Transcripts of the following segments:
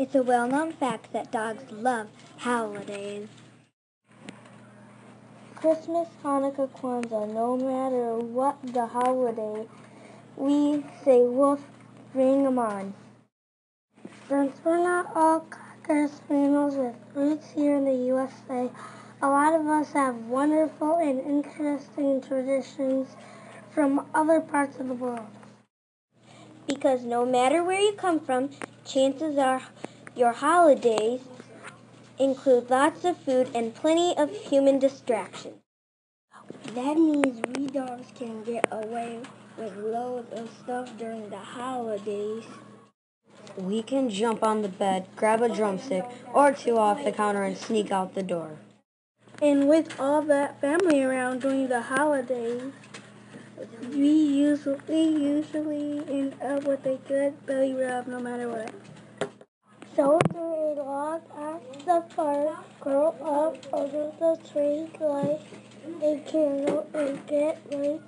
It's a well-known fact that dogs love holidays. Christmas, Hanukkah, Kwanzaa, no matter what the holiday, we say woof, bring 'em on. Since we're not all crackers families with roots here in the USA, a lot of us have wonderful and interesting traditions from other parts of the world. Because no matter where you come from, chances are your holidays include lots of food and plenty of human distraction. That means we dogs can get away with loads of stuff during the holidays. We can jump on the bed, grab a drumstick or two off the counter and sneak out the door. And with all that family around during the holidays, we usually end up with a good belly rub no matter what. So do a log at the park, curl up under the tree, light a candle, and get ready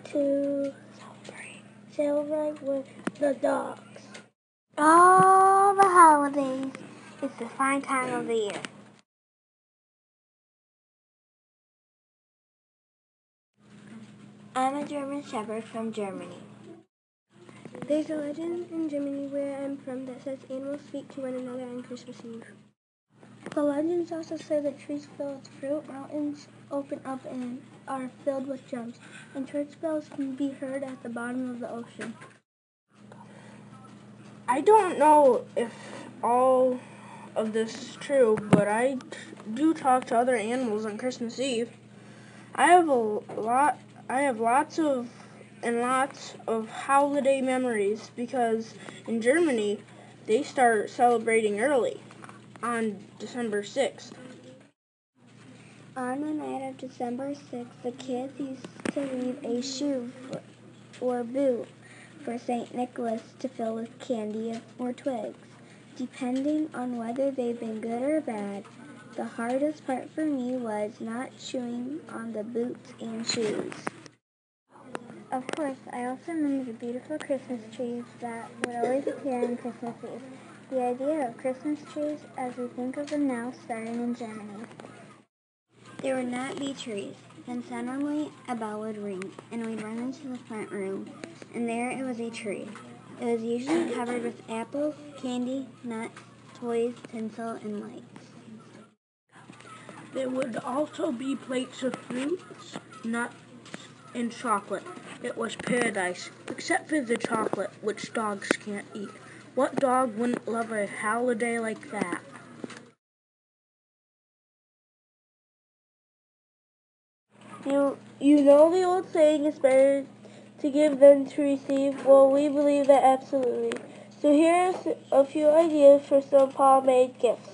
to celebrate with the dogs. All the holidays. It's a fine time of the year. I'm a German Shepherd from Germany. There's a legend in Germany where I'm from that says animals speak to one another on Christmas Eve. The legends also say that trees fill with fruit, mountains open up and are filled with gems, and church bells can be heard at the bottom of the ocean. I don't know if all of this is true, but I do talk to other animals on Christmas Eve. I have lots of holiday memories because in Germany they start celebrating early on December 6th. On the night of December 6th, the kids used to leave a shoe or boot for St. Nicholas to fill with candy or twigs, depending on whether they've been good or bad. The hardest part for me was not chewing on the boots and shoes. Of course, I also remember the beautiful Christmas trees that would always appear on Christmas Eve. The idea of Christmas trees, as we think of them now, started in Germany. There would not be trees. Then suddenly a bell would ring, and we'd run into the front room, and there it was a tree. It was usually covered with apples, candy, nuts, toys, tinsel, and lights. There would also be plates of fruits, nuts, and chocolate. It was paradise, except for the chocolate, which dogs can't eat. What dog wouldn't love a holiday like that? You know the old saying, it's better to give than to receive? Well, we believe that absolutely. So here's a few ideas for some paw-made gifts.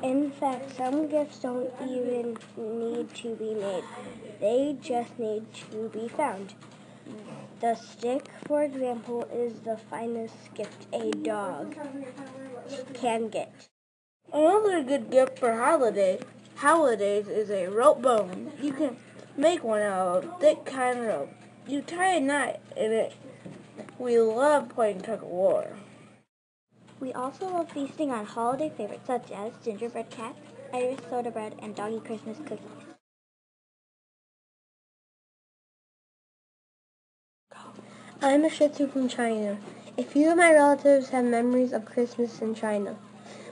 In fact, some gifts don't even need to be made. They just need to be found. The stick, for example, is the finest gift a dog can get. Another good gift for holidays is a rope bone. You can make one out of thick cotton rope. You tie a knot in it. We love playing tug of war. We also love feasting on holiday favorites such as gingerbread cats, Irish soda bread, and doggy Christmas cookies. I'm a Shih Tzu from China. A few of my relatives have memories of Christmas in China.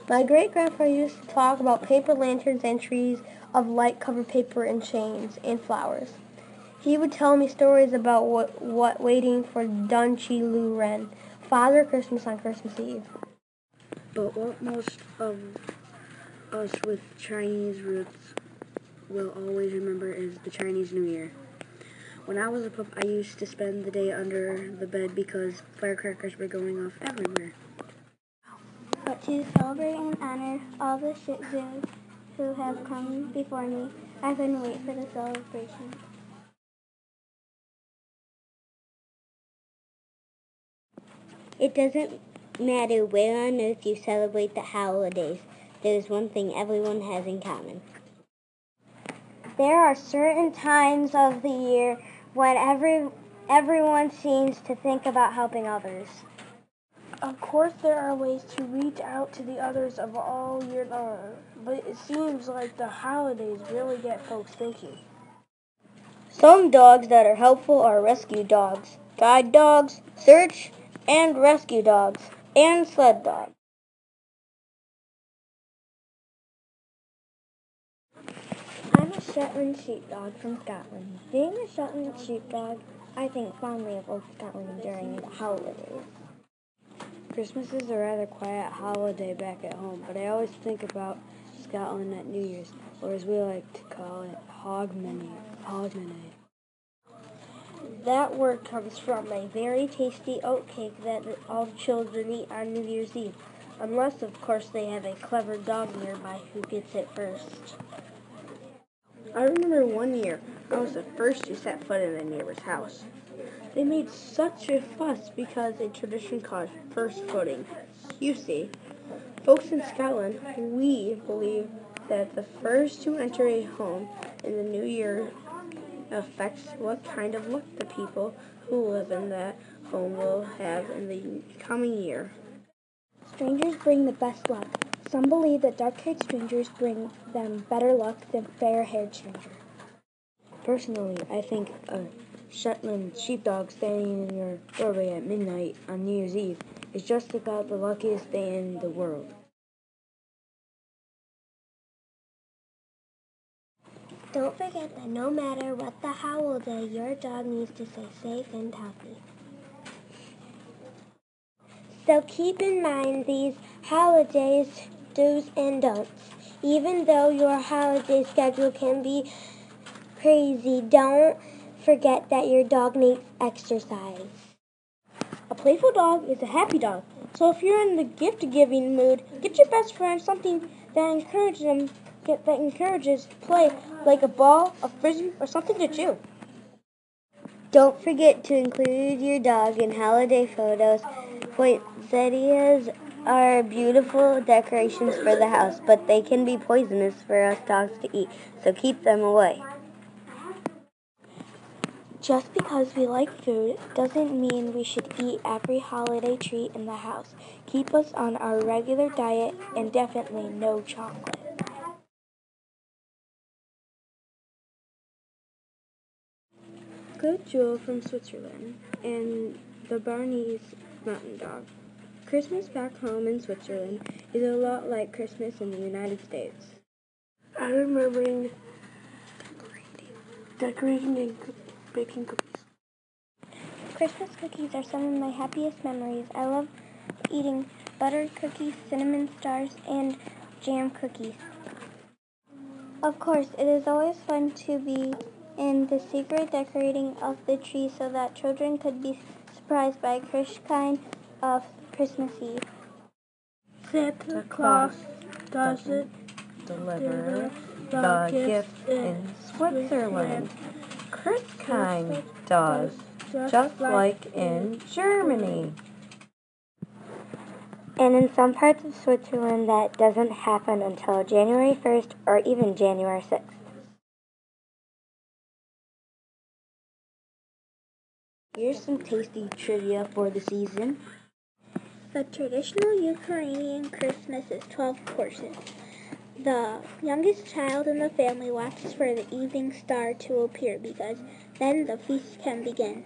My great-grandpa used to talk about paper lanterns and trees of light-covered paper and chains and flowers. He would tell me stories about what waiting for Dun Chi Lu Ren, Father Christmas on Christmas Eve. But what most of us with Chinese roots will always remember is the Chinese New Year. When I was a pup, I used to spend the day under the bed because firecrackers were going off everywhere. But to celebrate and honor all the Shih Tzus who have come before me, I couldn't wait for the celebration. It doesn't matter where on earth you celebrate the holidays, there's one thing everyone has in common. There are certain times of the year when everyone seems to think about helping others. Of course, there are ways to reach out to the others of all year long, but it seems like the holidays really get folks thinking. Some dogs that are helpful are rescue dogs, guide dogs, search and rescue dogs, and sled dogs. I'm a Shetland sheepdog from Scotland. Being a Shetland sheepdog, I think fondly of old Scotland during the holidays. Christmas is a rather quiet holiday back at home, but I always think about Scotland at New Year's, or as we like to call it, Hogmanay. That word comes from a very tasty oatcake that all children eat on New Year's Eve, unless, of course, they have a clever dog nearby who gets it first. I remember one year, I was the first to set foot in a neighbor's house. They made such a fuss because a tradition called first footing. You see, folks in Scotland, we believe that the first to enter a home in the new year affects what kind of luck the people who live in that home will have in the coming year. Strangers bring the best luck. Some believe that dark-haired strangers bring them better luck than fair-haired strangers. Personally, I think a Shetland sheepdog standing in your doorway at midnight on New Year's Eve is just about the luckiest day in the world. Don't forget that no matter what the holiday, your dog needs to stay safe and healthy. So keep in mind these holidays, do's and don'ts. Even though your holiday schedule can be crazy, don't forget that your dog needs exercise. A playful dog is a happy dog. So if you're in the gift-giving mood, get your best friend something that encourages play, like a ball, a frisbee, or something to chew. Don't forget to include your dog in holiday photos. Poinsettias are beautiful decorations for the house, but they can be poisonous for us dogs to eat, so keep them away. Just because we like food doesn't mean we should eat every holiday treat in the house. Keep us on our regular diet and definitely no chocolate. Good Jewel from Switzerland and the Bernese mountain dog. Christmas back home in Switzerland is a lot like Christmas in the United States. I remember decorating and baking cookies. Christmas cookies are some of my happiest memories. I love eating buttered cookies, cinnamon stars, and jam cookies. Of course, it is always fun to be in the secret decorating of the tree so that children could be surprised by Krish kind of Christmas Eve. Santa Claus doesn't deliver the gift in Switzerland. Christkind does, just like in Germany. And in some parts of Switzerland, that doesn't happen until January 1st or even January 6th. Here's some tasty trivia for the season. The traditional Ukrainian Christmas is 12 courses. The youngest child in the family watches for the evening star to appear because then the feast can begin.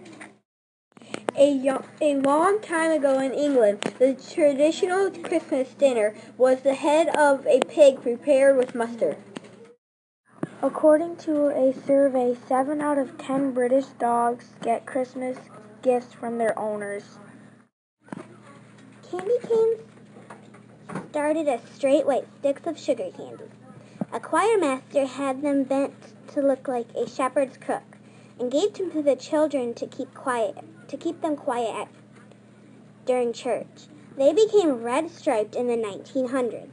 A long time ago in England, the traditional Christmas dinner was the head of a pig prepared with mustard. According to a survey, 7 out of 10 British dogs get Christmas gifts from their owners. Candy canes started as straight white sticks of sugar candy. A choir master had them bent to look like a shepherd's crook and gave them to the children to keep them quiet during church. They became red striped in the 1900s.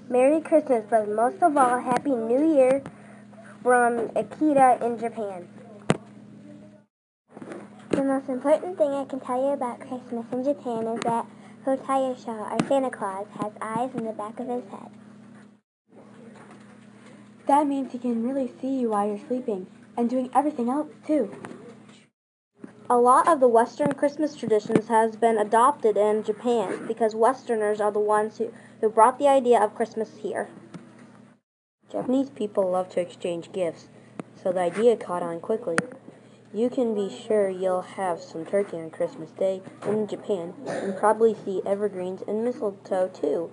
Merry Christmas, but most of all, Happy New Year from Akita in Japan. The most important thing I can tell you about Christmas in Japan is that Hotayosha, our Santa Claus, has eyes in the back of his head. That means he can really see you while you're sleeping and doing everything else too. A lot of the Western Christmas traditions has been adopted in Japan because Westerners are the ones who brought the idea of Christmas here. Japanese people love to exchange gifts, so the idea caught on quickly. You can be sure you'll have some turkey on Christmas Day in Japan, and probably see evergreens and mistletoe too.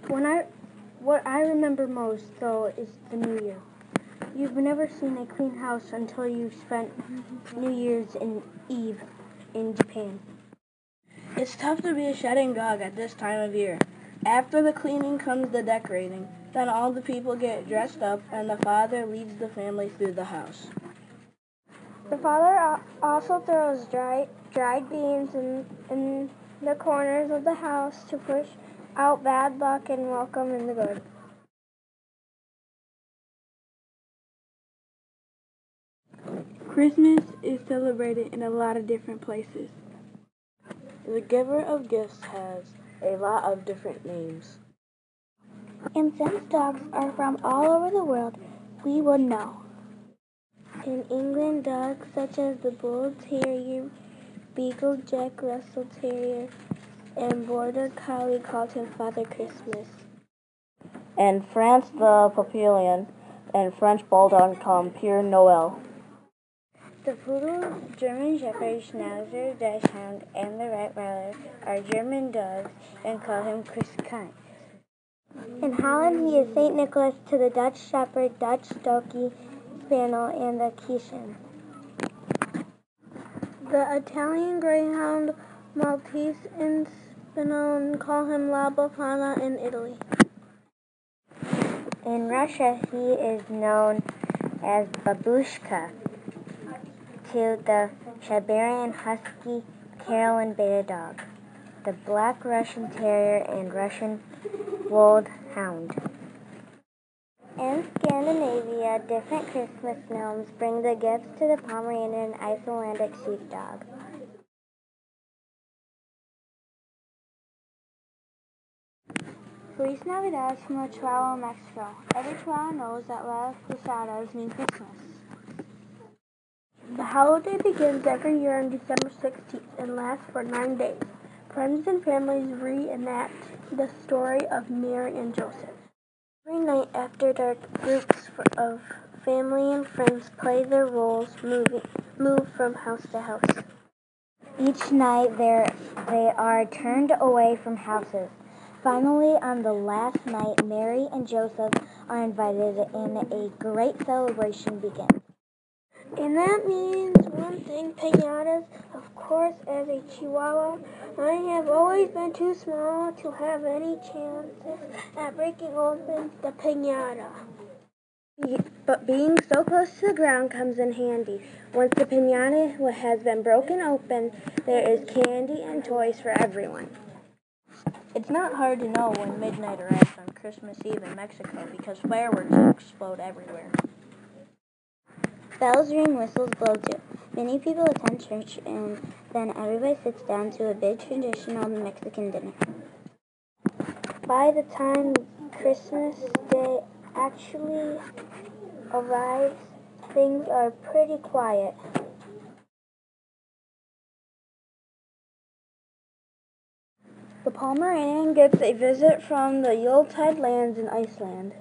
What I remember most, though, is the New Year. You've never seen a clean house until you've spent New Year's Eve in Japan. It's tough to be a shedding dog at this time of year. After the cleaning comes the decorating. Then all the people get dressed up and the father leads the family through the house. The father also throws dried beans in the corners of the house to push out bad luck and welcome in the good. Christmas is celebrated in a lot of different places. The giver of gifts has a lot of different names. And since dogs are from all over the world, we would know. In England, dogs such as the Bull Terrier, Beagle, Jack Russell Terrier, and Border Collie called him Father Christmas. In France, the Pomeranian and French Bulldog call him Père Noël. The Poodle, German Shepherd, Schnauzer, Dachshund, and the Rottweiler are German dogs and call him Christkind. In Holland, he is St. Nicholas to the Dutch Shepherd, Dutch Stokey, Spaniel, and the Keeshan. The Italian Greyhound, Maltese, and Spaniel call him La Befana in Italy. In Russia, he is known as Babushka to the Siberian Husky, Carolyn Bear Dog, the Black Russian Terrier, and Russian Wolfhound. In Scandinavia, different Christmas gnomes bring the gifts to the Pomeranian and Icelandic sheepdog. Feliz Navidad from a Chihuahua, Mexico. Every Chihuahua knows that Las Posadas mean Christmas. The holiday begins every year on December 16th and lasts for 9 days. Friends and families reenact the story of Mary and Joseph. Every night after dark, groups of family and friends play their roles, move from house to house. Each night they are turned away from houses. Finally, on the last night, Mary and Joseph are invited and a great celebration begins. And that means one thing, piñatas. Of course, as a Chihuahua, I have always been too small to have any chances at breaking open the piñata. But being so close to the ground comes in handy. Once the piñata has been broken open, there is candy and toys for everyone. It's not hard to know when midnight arrives on Christmas Eve in Mexico because fireworks explode everywhere. Bells ring, whistles blow too. Many people attend church and then everybody sits down to a big traditional Mexican dinner. By the time Christmas Day actually arrives, things are pretty quiet. The Pomeranian gets a visit from the Yuletide lands in Iceland.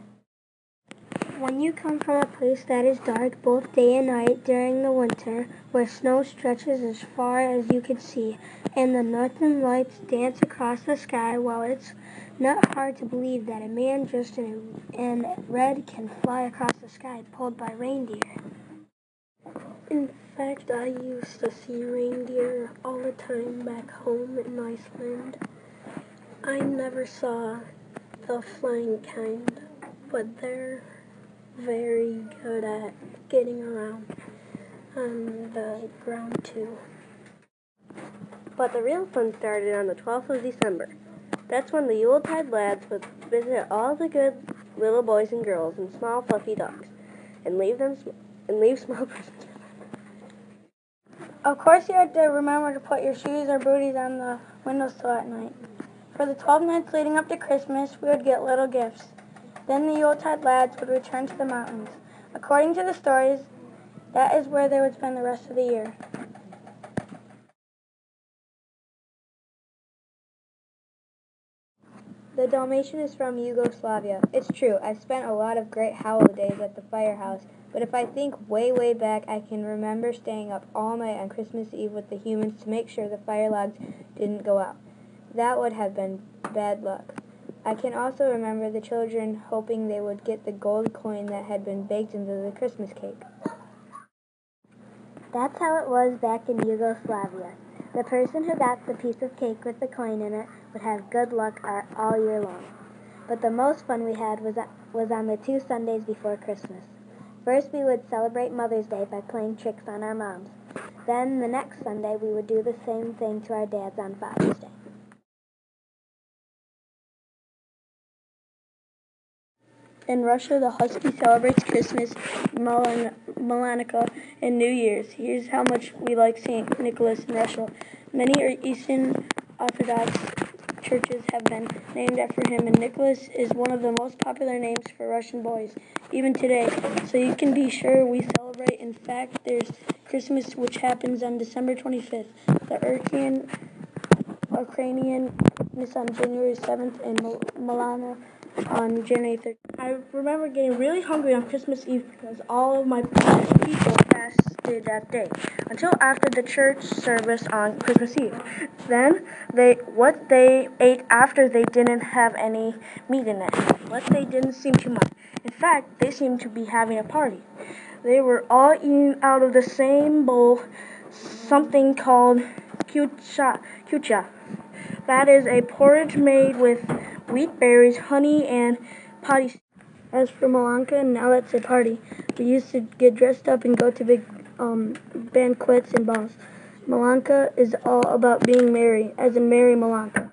When you come from a place that is dark both day and night during the winter, where snow stretches as far as you can see, and the northern lights dance across the sky, well, it's not hard to believe that a man dressed in red can fly across the sky pulled by reindeer. In fact, I used to see reindeer all the time back home in Iceland. I never saw the flying kind, but they're very good at getting around on the ground too. But the real fun started on the 12th of December. That's when the Yuletide lads would visit all the good little boys and girls and small fluffy dogs, and leave small presents for them. Of course, you had to remember to put your shoes or booties on the windowsill at night. For the 12 nights leading up to Christmas, we would get little gifts. Then the Yuletide lads would return to the mountains. According to the stories That is where they would spend the rest of the year. The Dalmatian is from Yugoslavia. It's true, I've spent a lot of great holidays at the firehouse, but if I think way back, I can remember staying up all night on Christmas Eve with the humans to make sure the fire logs didn't go out. That would have been bad luck. I can also remember the children hoping they would get the gold coin that had been baked into the Christmas cake. That's how it was back in Yugoslavia. The person who got the piece of cake with the coin in it would have good luck all year long. But the most fun we had was on the 2 Sundays before Christmas. First, we would celebrate Mother's Day by playing tricks on our moms. Then, the next Sunday, we would do the same thing to our dads on Father's Day. In Russia, the Husky celebrates Christmas, Malanika, and New Year's. Here's how much we like St. Nicholas in Russia. Many Eastern Orthodox churches have been named after him, and Nicholas is one of the most popular names for Russian boys, even today. So you can be sure we celebrate. In fact, there's Christmas, which happens on December 25th. The Ukrainian is on January 7th, and Milana on January 3rd. I remember getting really hungry on Christmas Eve because all of my people fasted that day until after the church service on Christmas Eve. Then what they ate after, they didn't have any meat in it, but they didn't seem too much. In fact, they seemed to be having a party. They were all eating out of the same bowl, something called kucha. That is a porridge made with wheat berries, honey, and potty. As for Malanka, now it's a party. We used to get dressed up and go to big banquets and balls. Malanka is all about being merry, as in Mary Malanka.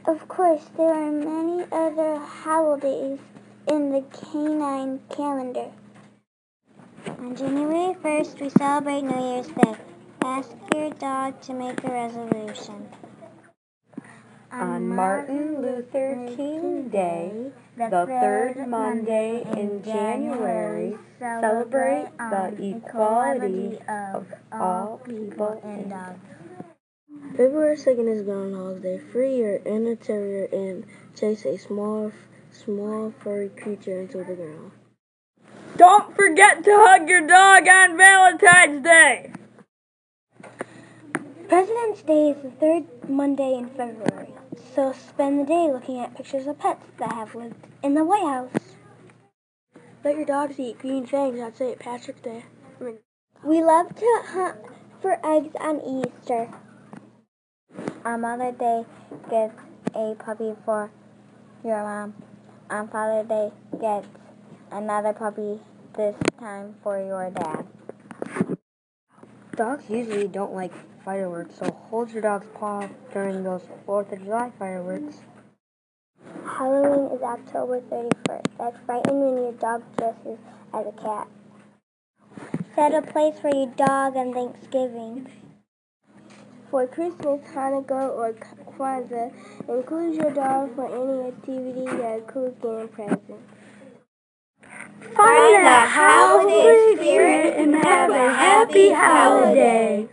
Of course, there are many other holidays in the canine calendar. On January 1st, we celebrate New Year's Day. Ask your dog to make a resolution. On Martin Luther King Day, the third Monday in January, celebrate the equality of all people and dogs. February 2nd is Groundhog Day. Free your inner terrier and chase a small furry creature into the ground. Don't forget to hug your dog on Valentine's Day! President's Day is the 3rd Monday in February, so spend the day looking at pictures of pets that have lived in the White House. Let your dogs eat green fangs on St. Patrick's Day. We love to hunt for eggs on Easter. On Mother's Day, get a puppy for your mom. On Father's Day, get another puppy, this time for your dad. Dogs usually don't like fireworks, so hold your dog's paw during those 4th of July fireworks. Halloween is October 31st. That's frightening when your dog dresses as a cat. Set a place for your dog on Thanksgiving. For Christmas, Hanukkah, or Kwanzaa, include your dog for any activity that includes getting presents. Find the holiday spirit and have a happy holiday.